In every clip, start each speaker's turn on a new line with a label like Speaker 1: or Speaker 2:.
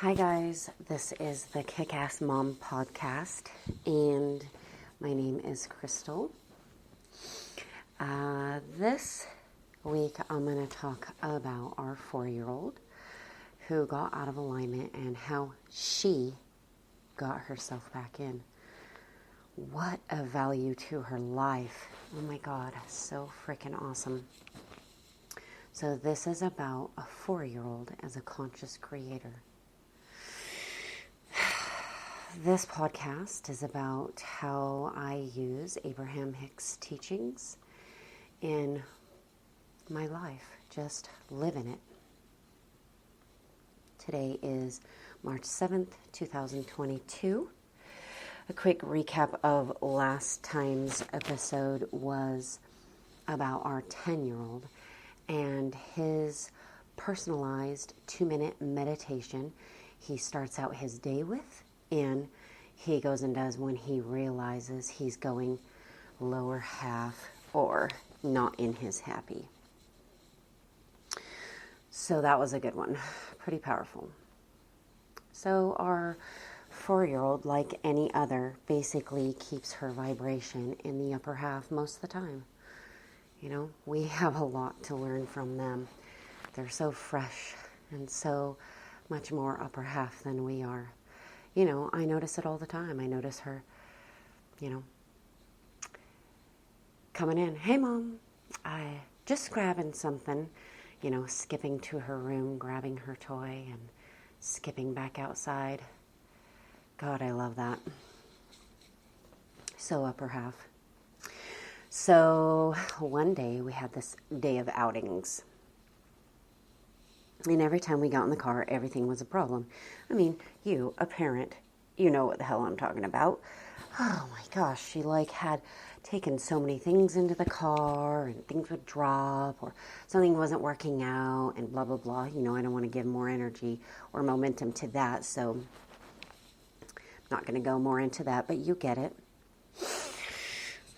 Speaker 1: Hi guys, this is the Kick-Ass Mom podcast, and my name is Crystal. This week I'm going to talk about our 4-year-old who got out of alignment and how she got herself back in. What a value to her life. Oh my God, so freaking awesome. So this is about a 4-year-old as a conscious creator. This podcast is about how I use Abraham Hicks' teachings in my life, just live in it. Today is March 7th, 2022. A quick recap of last time's episode was about our 10-year-old and his personalized 2-minute meditation he starts out his day with, and he goes and does when he realizes he's going lower half or not in his happy. So that was a good one. Pretty powerful. So our 4-year-old, like any other, basically keeps her vibration in the upper half most of the time. You know, we have a lot to learn from them. They're so fresh and so much more upper half than we are. You know, I notice it all the time. I notice her, coming in. Hey, Mom, I just grabbing something, skipping to her room, grabbing her toy and skipping back outside. God, I love that. So upper half. So one day we had this day of outings. And every time we got in the car, everything was a problem. I mean, you, a parent, you know what the hell I'm talking about. Oh my gosh, she had taken so many things into the car and things would drop or something wasn't working out and blah, blah, blah. I don't want to give more energy or momentum to that, so I'm not going to go more into that, but you get it.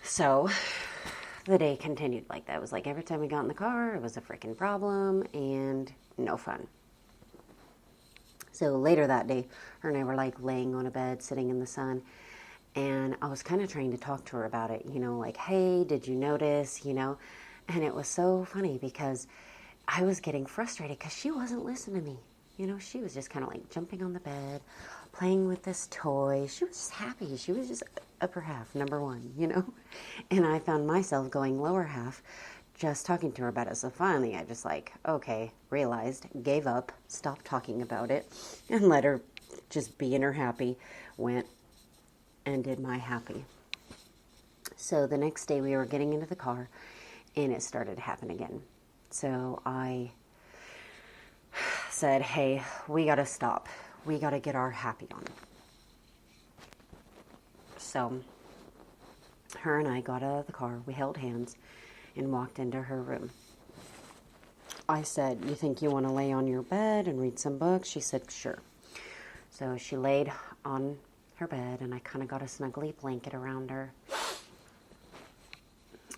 Speaker 1: So the day continued like that. It was like every time we got in the car, it was a freaking problem and no fun. So later that day, her and I were laying on a bed, sitting in the sun, and I was kind of trying to talk to her about it, hey, did you notice, and it was so funny because I was getting frustrated because she wasn't listening to me. She was just kind of jumping on the bed, playing with this toy. She was just happy. She was just upper half, number one, and I found myself going lower half, just talking to her about it. So finally I just realized, gave up, stopped talking about it, and let her just be in her happy, went and did my happy. So the next day we were getting into the car and it started to happen again. So I said, hey, we got to stop. We got to get our happy on. So her and I got out of the car, we held hands and walked into her room. I said, you think you want to lay on your bed and read some books? She said, sure. So she laid on her bed and I kind of got a snuggly blanket around her.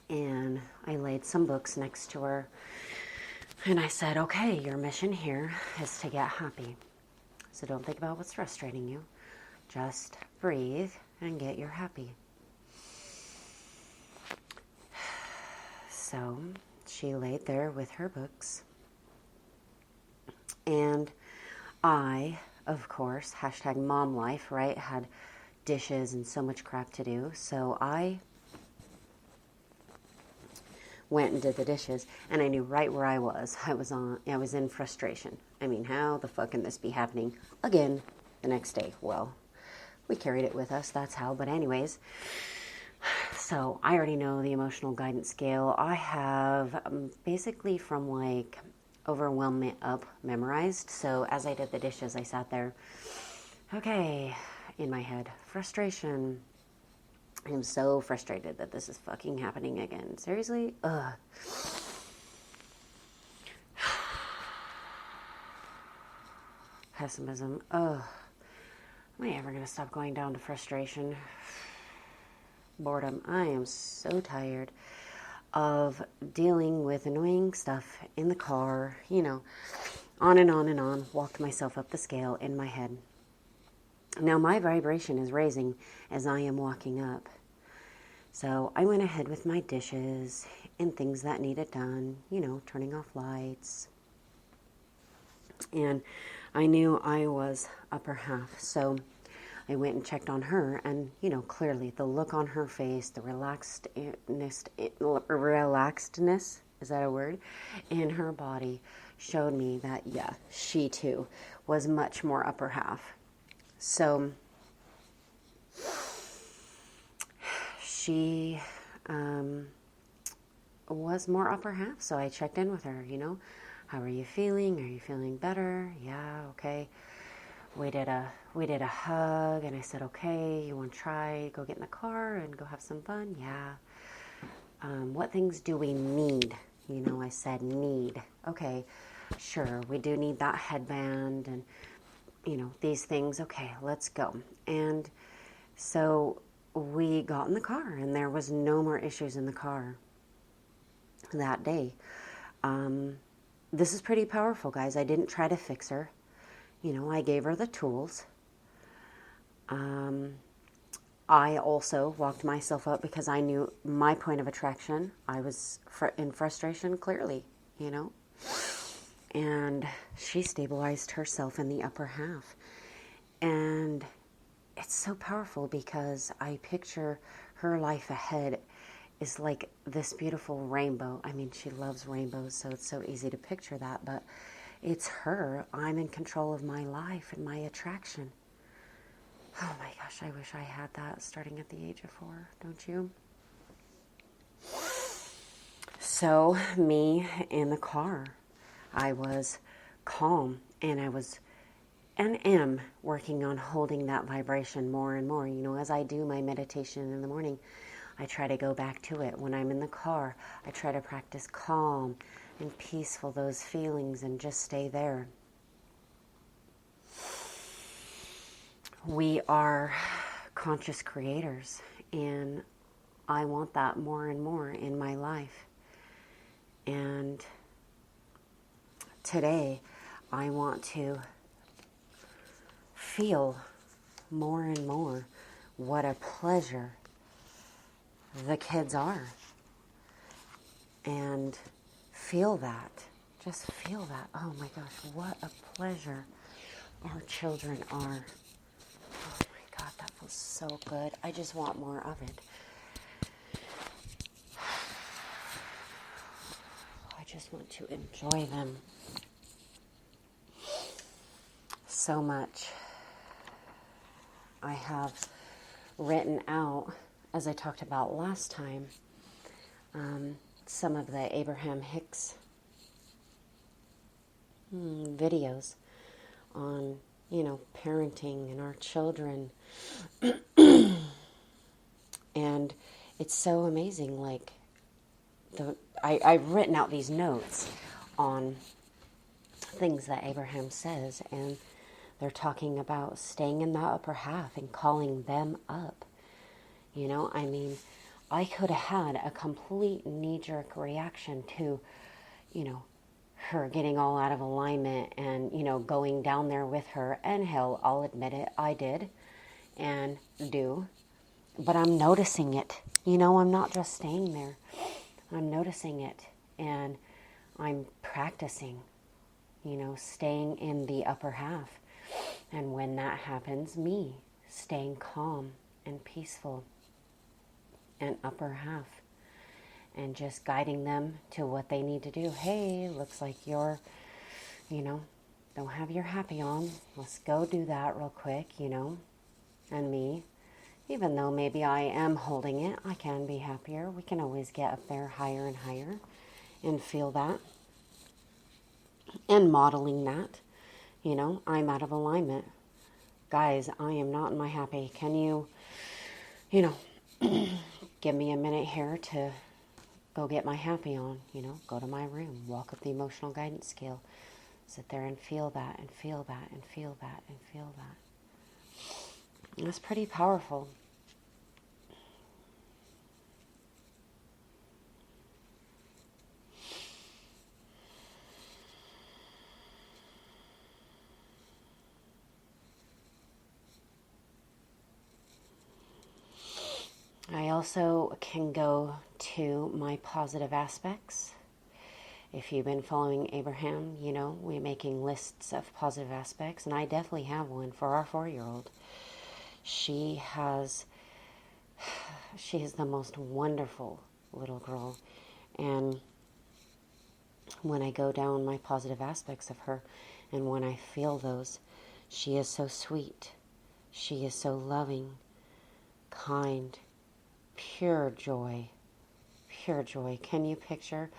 Speaker 1: And I laid some books next to her. And I said, okay, your mission here is to get happy. So don't think about what's frustrating you. Just breathe and get your happy. So she laid there with her books. And I, of course, #mom life, right, had dishes and so much crap to do. So I went and did the dishes, and I knew right where I was. I was in frustration. I mean, how the fuck can this be happening again the next day? Well, we carried it with us, that's how. But anyways, so I already know the emotional guidance scale. I have basically from overwhelm up memorized. So as I did the dishes, I sat there, okay, in my head, frustration. I'm so frustrated that this is fucking happening again. Seriously? Ugh. Pessimism. Ugh. Am I ever going to stop going down to frustration? Boredom. I am so tired of dealing with annoying stuff in the car, On and on and on, walked myself up the scale in my head. Now my vibration is raising as I am walking up. So I went ahead with my dishes and things that needed done, turning off lights. And I knew I was upper half. So I went and checked on her, and, clearly the look on her face, the relaxedness, is that a word, in her body showed me that, yeah, she too was much more upper half. So she was more upper half, so I checked in with her, how are you feeling? Are you feeling better? Yeah, okay. We did a hug, and I said, okay, you want to try, go get in the car and go have some fun? Yeah. What things do we need? I said need. Okay, sure, we do need that headband and, these things. Okay, let's go. And so we got in the car, and there was no more issues in the car that day. This is pretty powerful, guys. I didn't try to fix her. I gave her the tools. I also walked myself up because I knew my point of attraction. I was in frustration, clearly, And she stabilized herself in the upper half. And it's so powerful because I picture her life ahead is like this beautiful rainbow. I mean, she loves rainbows, so it's so easy to picture that, but it's her. I'm in control of my life and my attraction. Oh my gosh, I wish I had that starting at the age of 4, don't you? So, me in the car, I was calm, and I was and am working on holding that vibration more and more. As I do my meditation in the morning, I try to go back to it. When I'm in the car, I try to practice calm and peaceful, those feelings, and just stay there. We are conscious creators, and I want that more and more in my life. And today, I want to feel more and more what a pleasure the kids are. And feel that. Just feel that. Oh my gosh, what a pleasure our children are. Oh my God, that feels so good. I just want more of it. I just want to enjoy them so much. I have written out, as I talked about last time, some of the Abraham Hicks videos on, parenting and our children. And it's so amazing, like, I've written out these notes on things that Abraham says, and they're talking about staying in the upper half and calling them up. I could have had a complete knee-jerk reaction to, her getting all out of alignment and, going down there with her. And hell, I'll admit it, I did and do. But I'm noticing it. I'm not just staying there. I'm noticing it. And I'm practicing, staying in the upper half. And when that happens, me staying calm and peaceful and upper half. And just guiding them to what they need to do. Hey, looks like you're, don't have your happy on. Let's go do that real quick, And me, even though maybe I am holding it, I can be happier. We can always get up there higher and higher and feel that. And modeling that, I'm out of alignment. Guys, I am not in my happy. Can you, give me a minute here to go get my happy on, go to my room, walk up the emotional guidance scale, sit there and feel that and feel that and feel that and feel that. And it's pretty powerful. also can go to my positive aspects. If you've been following Abraham, you know, we're making lists of positive aspects, and I definitely have one for our 4-year-old. She is the most wonderful little girl. And when I go down my positive aspects of her, and when I feel those, she is so sweet. She is so loving, kind, pure joy. Pure joy. Can you picture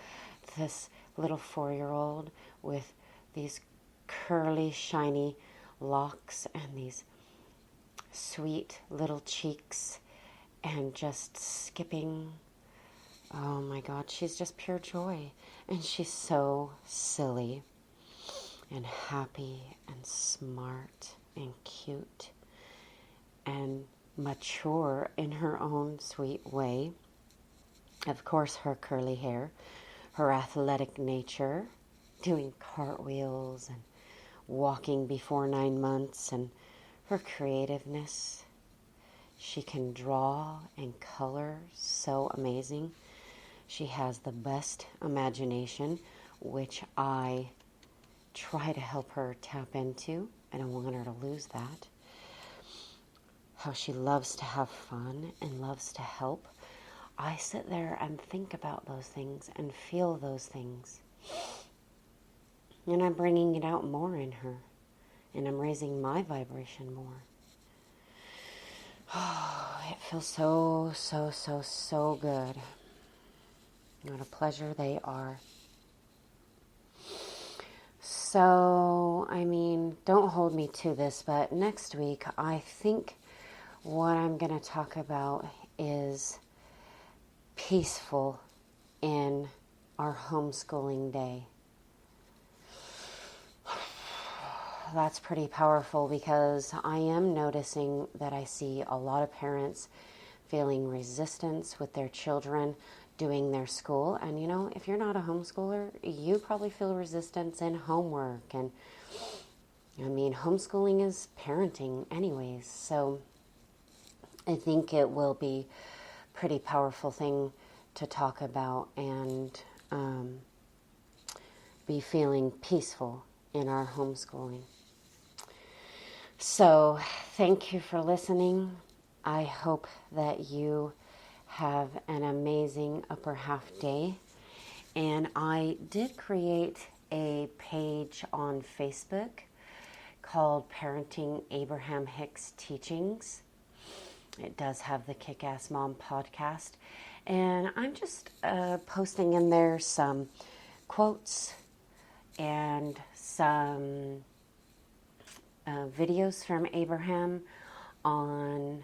Speaker 1: this little 4-year-old with these curly, shiny locks and these sweet little cheeks and just skipping? Oh my God, she's just pure joy. And she's so silly and happy and smart and cute and mature in her own sweet way. Of course, her curly hair, her athletic nature, doing cartwheels and walking before 9 months, and her creativeness. She can draw and color so amazing. She has the best imagination, which I try to help her tap into. I don't want her to lose that. How she loves to have fun and loves to help. I sit there and think about those things and feel those things. And I'm bringing it out more in her. And I'm raising my vibration more. Oh, it feels so, so, so, so good. What a pleasure they are. So, I mean, don't hold me to this, but next week I think what I'm going to talk about is peaceful in our homeschooling day. That's pretty powerful because I am noticing that I see a lot of parents feeling resistance with their children doing their school. And you know, if you're not a homeschooler, you probably feel resistance in homework. And I mean, homeschooling is parenting anyways. So I think it will be a pretty powerful thing to talk about and be feeling peaceful in our homeschooling. So thank you for listening. I hope that you have an amazing upper half day. And I did create a page on Facebook called Parenting Abraham Hicks Teachings. It does have the Kick-Ass Mom podcast. And I'm just posting in there some quotes and some videos from Abraham on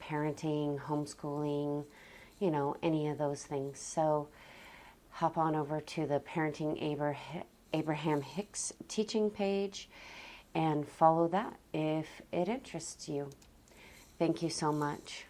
Speaker 1: parenting, homeschooling, you know, any of those things. So hop on over to the Parenting Abraham Hicks teaching page and follow that if it interests you. Thank you so much.